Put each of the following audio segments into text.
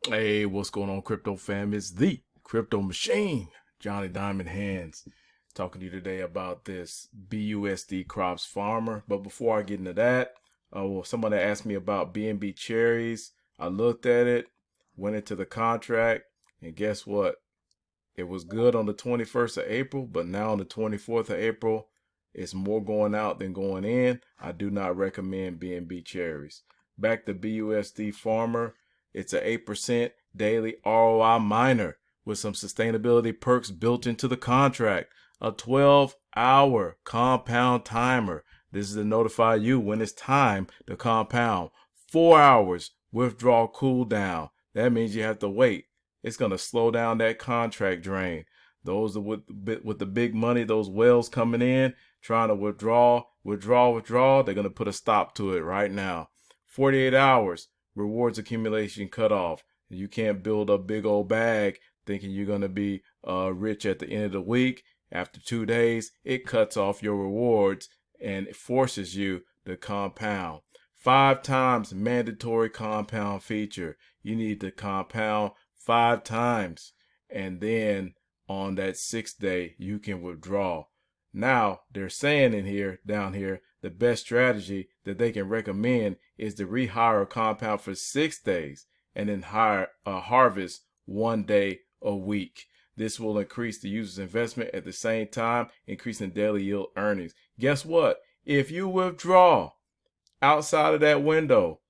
Hey, what's going on, crypto fam? It's the crypto machine, Johnny Diamond Hands, talking to you today about this BUSD crops farmer. But before I get into that, somebody asked me about BNB cherries. I looked at it, went into the contract, and guess what? It was good on the 21st of April, but now on the 24th of April, it's more going out than going in. I do not recommend BNB cherries. Back to BUSD farmer. It's an 8% daily ROI miner with some sustainability perks built into the contract. A 12-hour compound timer. This is to notify you when it's time to compound. 4 hours withdrawal cooldown. That means you have to wait. It's going to slow down that contract drain. Those with the big money, those whales coming in, trying to withdraw, they're going to put a stop to it right now. 48 hours. Rewards accumulation cutoff. You can't build a big old bag thinking you're going to be rich at the end of the week. After 2 days, it cuts off your rewards and it forces you to compound. 5 times mandatory compound feature. You need to compound 5 times. And then on that 6th day, you can withdraw. Now, they're saying down here, the best strategy that they can recommend is to rehire a compound for 6 days and then harvest 1 day a week. This will increase the user's investment at the same time, increasing daily yield earnings. Guess what? If you withdraw outside of that window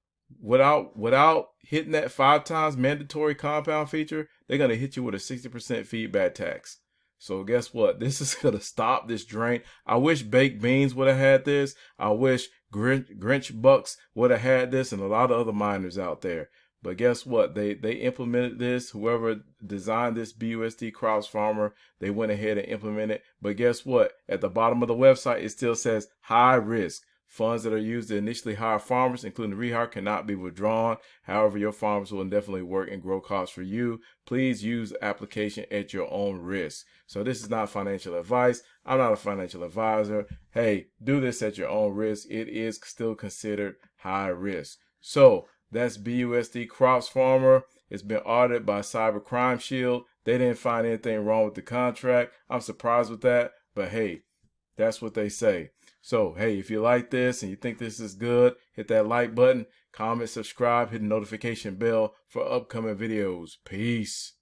without hitting that 5 times mandatory compound feature, they're going to hit you with a 60% feedback tax. So guess what? This is going to stop this drain. I wish Baked Beans would have had this. I wish Grinch Bucks would have had this, and a lot of other miners out there. But guess what? They implemented this. Whoever designed this BUSD crops farmer, they went ahead and implemented it. But guess what? At the bottom of the website, it still says high risk. Funds that are used to initially hire farmers, including rehire, cannot be withdrawn. However, your farmers will indefinitely work and grow crops for you. Please use the application at your own risk. So this is not financial advice. I'm not a financial advisor. Hey, do this at your own risk. It is still considered high risk. So that's BUSD crops farmer. It's been audited by Cyber Crime Shield. They didn't find anything wrong with the contract. I'm surprised with that, but hey, that's what they say. So, hey, if you like this and you think this is good, hit that like button, comment, subscribe, hit the notification bell for upcoming videos. Peace.